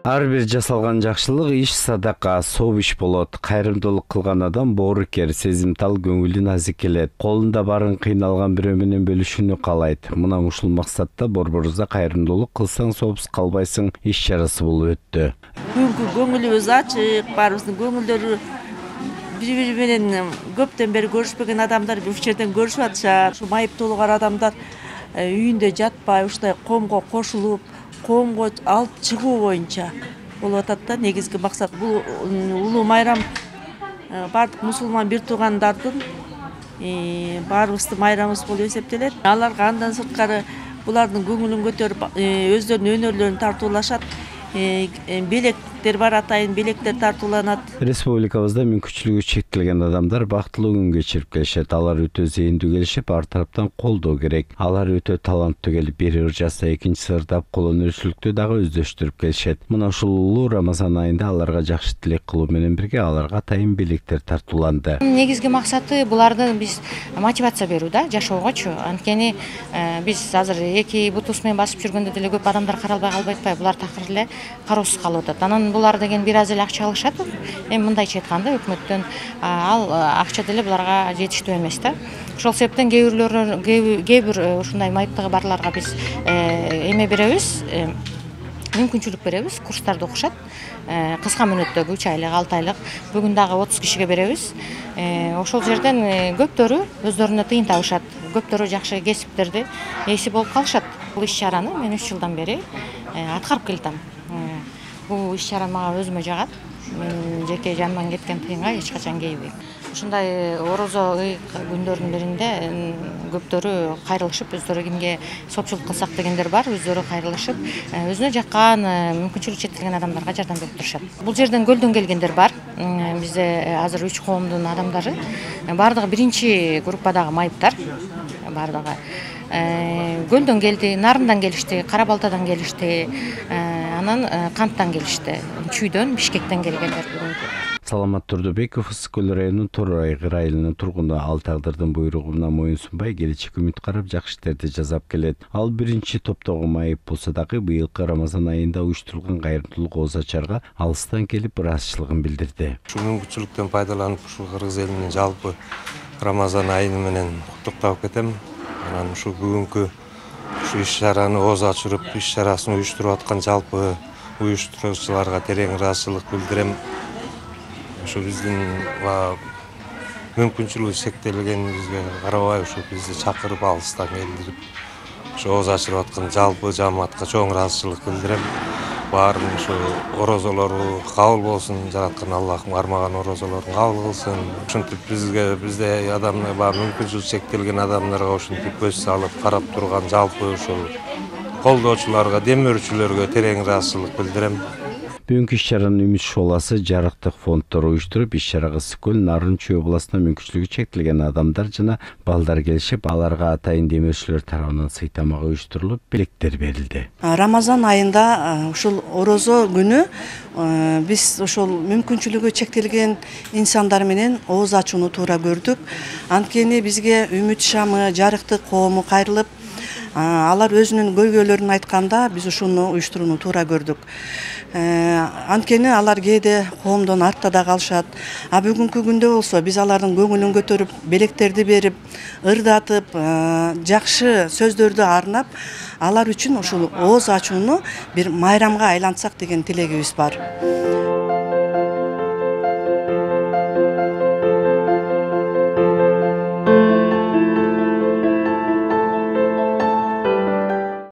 Ар бир жасалган жакшылык иш садака, соо иш болот. Кайрымдуулук кылган адам боорукер, сезимтал, көңүлү назик келет. Колунда барын кыйналган бирөө менен бөлүшүүнү каалайт. Мына ушул максатта борборубузда кайрымдуулук кылсаң соопуз калбайсың иш чарасы болуп өттү. Бүгүнкү көңүлүбүз ачык, баарыбыздын көңүлдөрү бири-бири менен көптөн бери көрүшпөгөн адамдар бул жерден көрүшүп атышат. Ушу майыптуулган адамдар үйүндө жатпай, ушундай коомго кошулуп, коомго алып чыгуу боюнча болуп атат да. Негизги максат бул улуу майрам бардык мусулман бир туугандардын баарыбыздын майрамыбыз болуп эсептелет. Аларга андан сырткары булардын көңүлүн көтөрүп, өздөрүнүн өнөрлөрүн тартуулашат. Белектер бар, атайын белектер тартууланат. Республикабызда мүмкүнчүлүгү чектелген адамдар бактылуу күн кечирип келишет. Алар өтө зээндүү келишип, ар тараптан колдоо керек. Алар өтө таланттуу келип, бири ыр жазса, экинчиси ырдап, кол өнөрчүлүктү дагы өздөштүрүп келишет. Мына ушул улуу Рамазан айында аларга жакшы тилек кылуу менен бирге аларга атайын белектер тартууланды. Негизги максаты буларды биз мотивация берүү да, жашоогочу. Анткени биз азыр эки бутубуз менен басып жүргөндө деле көп адамдар каралбай калбайт атпайбы? Булар такыр эле кароосуз калып атат. Анан булар деген бир аз эле акча алышат. Эми мындайча айтканда өкмөттөн ал акча деле буларга жетиштүү эмес да. Ошол себептен кээ бир ушундай майыптыгы барларга биз эме беребиз, мүмкүнчүлүк беребиз, курстарды окушат. Кыска мөөнөттөгү 3 айлык, 6 айлык, бүгүн дагы 30 кишиге беребиз. Ошол жерден көптөрү өздөрүнө тыйын табышат. Көптөрү жакшы кесиптерди ээси болуп калышат. Бул иш чараны мен 3 жылдан бери аткарып келатам. Бул иш чара мага өзүмө жагат. Мен жеке жаныман кеткен тыйынга эч качан кейбейм. Ушундай орозо күндөрдүн биринде көптөрү кайрылышып, өздөрү кимге соопчулук кылсак дегендер бар, өздөрү кайрылышып, өзүнө жаккан мүмкүнчүлүгү чектелген адамдарга жардам берип турушат. Бул жерден көлдөн келгендер бар. Бизде азыр 3 коомдун адамдары, бардыгы биринчи группадагы майыптар, бардыгы көлдөн келди, Нарындан келишти, Кара Балтадан келишти, анан Канттан келишти, Чүйдөн, Бишкектен келгендер бүгүнкү. Саламат Турдубеков Ысык көл районунун Тор Айгыр айылынын тургуну. Ал тагдырдын буйругуна моюн сунбай, келечек үмүт карап жакшы иштерди жасап келет. Ал биринчи топтогу майып болсо дагы быйылкы Рамазан айында уюштурулган кайрымдуулук ооз ачарга алыстан келип ыраазычылыгын билдирди. Ушул мүмкүнчүлүктөн пайдаланып, ушул кыргыз элинин жалпы Рамазан айы менен куттуктап кетем. Анан ушул бүгүнкү иш чараны ооз ачырып, иш чарасын уюштуруп аткан жалпы уюштуруучуларга терең ыраазычылык билдирем. Ушу биздин мүмкүнчүлүгү чектелгенибизге карабай, ушу бизди чакырып алыстан келдирип, ушу ооз ачырып аткан жалпы жамаатка чоң ыраазычылык билдирем. Баарын ушу орозолору кабыл болсун, жараткан Аллахым кармаган орозолорун кабыл кылсын. Ушинтип бизде адамдар бар, мүмкүнчүлүгү чектелген адамдарга ушинтип көз салып карап турган жалпы ушул колдоочуларга, демөөрчүлөргө терең ыраазычылык билдирем. Бүгүнкү иш чаранын үмүт шооласы жарыктык фонддор уюштуруп, иш чарага Ысык көл, Нарын, Чүй областына мүмкүнчүлүгү чектелген адамдар жана балдар келишип, аларга атайын демөөрчүлөр тарабынан сый тамак уюштурулуп, белектер берилди. Рамазан айында ушул орозо күнү биз ошол мүмкүнчүлүгү чектелген инсандар менен ооз ачууну туура көрдүк. Анткени бизге үмүт шамы, жарыктык коому кайрылып, алар өзүнүн көйгөйлөрүн айтканда биз ушуну уюштурууну туура көрдүк. Анткени алар кээде коомдон артта да калышат. Бүгүнкү күндө болсо биз алардын көңүлүн көтөрүп, белектерди берип, ырдатып, жакшы сөздөрдү арнап, алар үчүн ушул ооз ачууну бир майрамга айлантсак деген тилегибиз бар.